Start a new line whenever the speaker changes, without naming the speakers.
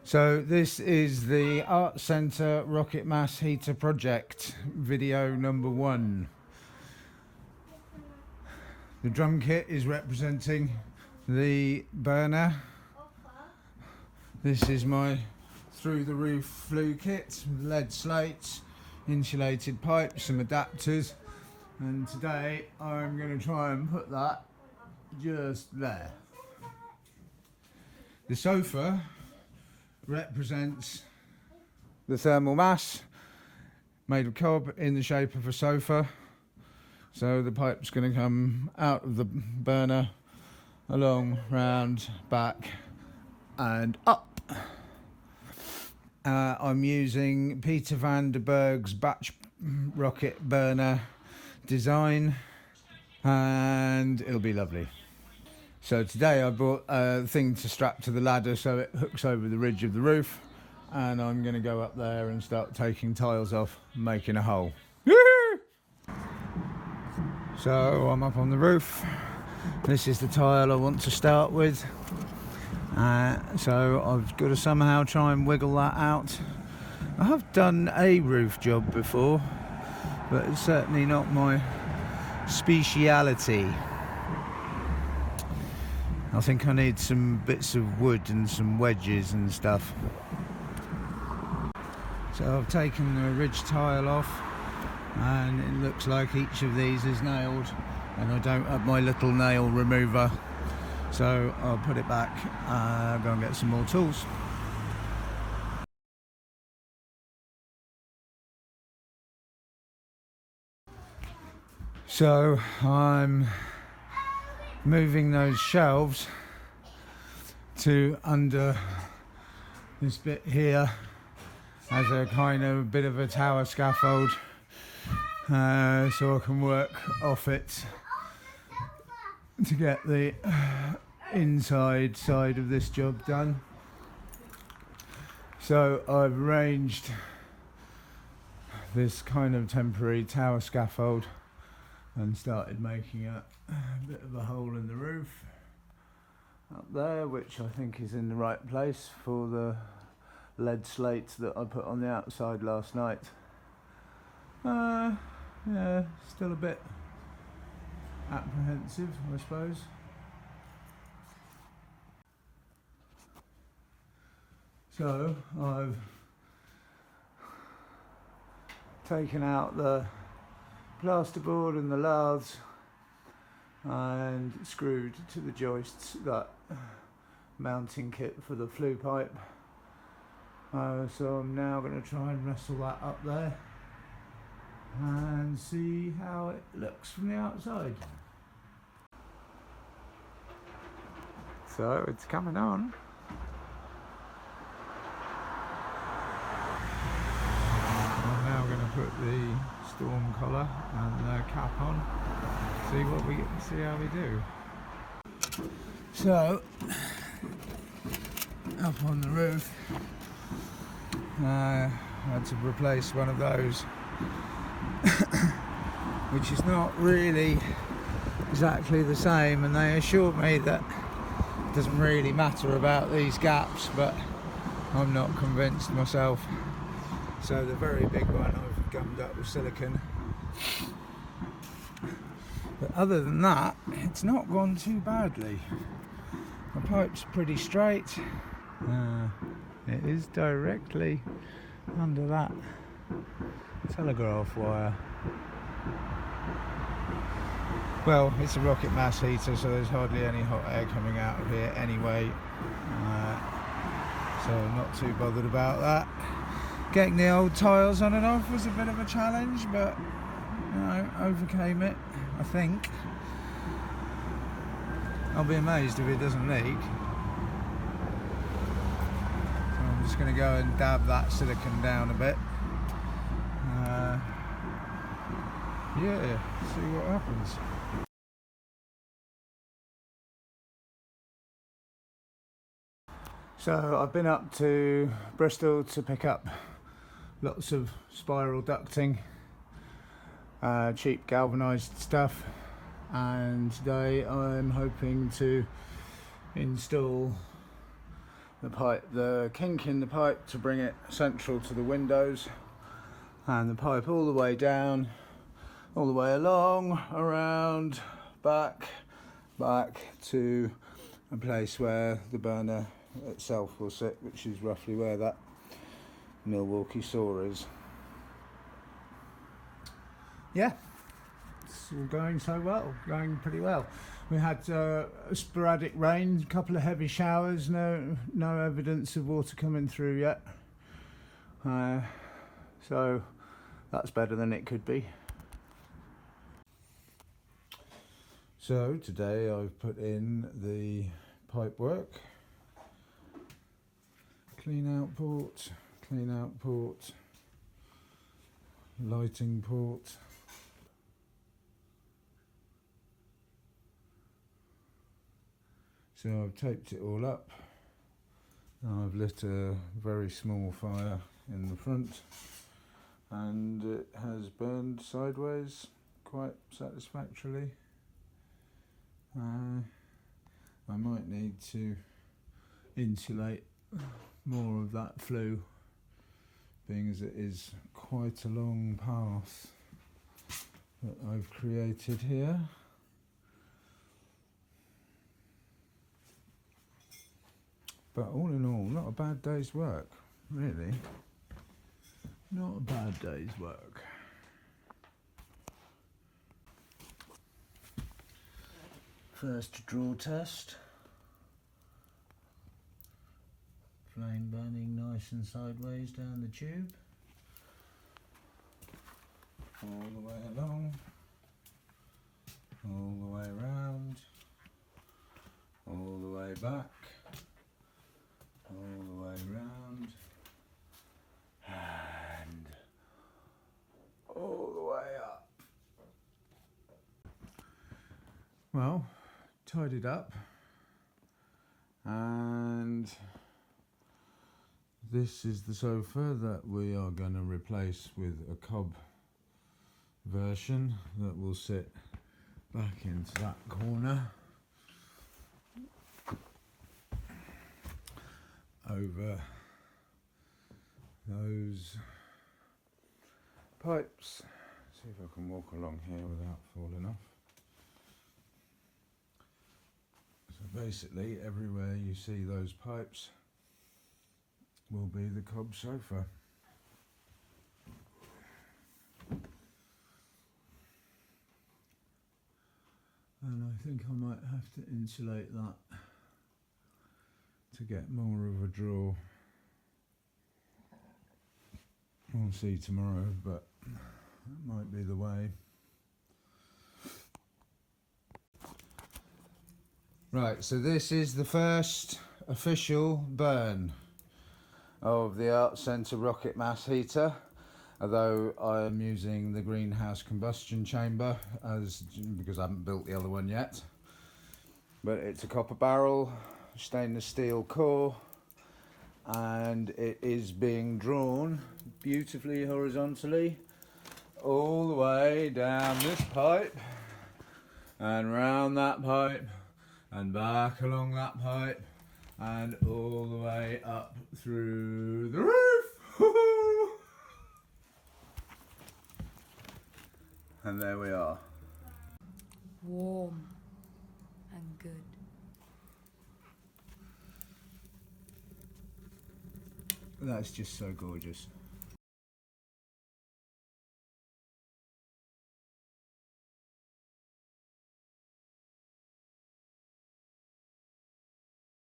So this is the Art Centre Rocket Mass Heater Project, video number 1. The drum kit is representing the burner. This is my through the roof flue kit, lead slates, insulated pipes, some adapters, and today I'm going to try and put that just there. The sofa represents the thermal mass made of cob in the shape of a sofa. So the pipe's going to come out of the burner, along, round, back and up. I'm using Peter van der Berg's batch rocket burner design, and it'll be lovely. So today I brought a thing to strap to the ladder so it hooks over the ridge of the roof, and I'm going to go up there and start taking tiles off, making a hole. So I'm up on the roof. This is the tile I want to start with. So I've got to somehow try and wiggle that out. I have done a roof job before, but it's certainly not my speciality. I think I need some bits of wood and some wedges and stuff. So I've taken the ridge tile off, and it looks like each of these is nailed, and I don't have my little nail remover, so I'll put it back, go and get some more tools. So I'm moving those shelves to under this bit here as a kind of bit of a tower scaffold, so I can work off it to get the inside side of this job done. So I've arranged this kind of temporary tower scaffold and started making a bit of a hole in the roof up there, which I think is in the right place for the lead slate that I put on the outside last night. Yeah, still a bit apprehensive, I suppose. So I've taken out the plasterboard and the laths and screwed to the joists that mounting kit for the flue pipe. So I'm now going to try and wrestle that up there and see how it looks from the outside. So it's coming on. I'm now going to put the storm collar and the cap on, see how we do. So up on the roof, I had to replace one of those, which is not really exactly the same, and they assured me that it doesn't really matter about these gaps, but I'm not convinced myself. So the very big one I've gummed up with silicone, but other than that it's not gone too badly. The pipe's pretty straight. It is directly under that telegraph wire. Well, it's a rocket mass heater, so there's hardly any hot air coming out of here anyway, so I'm not too bothered about that. Getting the old tiles on and off was a bit of a challenge, but you know, overcame it, I think. I'll be amazed if it doesn't leak. So I'm just going to go and dab that silicone down a bit. Yeah, see what happens. So I've been up to Bristol to pick up lots of spiral ducting, cheap galvanised stuff, and today I'm hoping to install the kink in the pipe to bring it central to the windows, and the pipe all the way down, all the way along, around, back to a place where the burner itself will sit, which is roughly where that Milwaukee saw is. Yeah, it's all going so well, going pretty well. We had sporadic rain, a couple of heavy showers, no evidence of water coming through yet. So that's better than it could be. So today I've put in the pipe work. Clean out port, lighting port. So I've taped it all up. I've lit a very small fire in the front, and it has burned sideways quite satisfactorily. I might need to insulate more of that flue, being as it is quite a long path that I've created here. But all in all, not a bad day's work, really. Not a bad day's work. First draw test. Flame burning nice and sideways down the tube. All the way along. All the way round. All the way back. All the way round. And all the way up. Well, tied it up, and this is the sofa that we are going to replace with a cob version that will sit back into that corner over those pipes. See if I can walk along here without falling off. So basically everywhere you see those pipes will be the cob sofa. And I think I might have to insulate that to get more of a draw. We'll see tomorrow, but that might be the way. Right, so this is the first official burn of the Art Centre rocket mass heater, although I'm using the greenhouse combustion chamber because I haven't built the other one yet. But it's a copper barrel, stainless steel core, and it is being drawn beautifully horizontally all the way down this pipe and round that pipe and back along that pipe and all the way up through the roof. And there we are.
Warm and good.
That's just so gorgeous.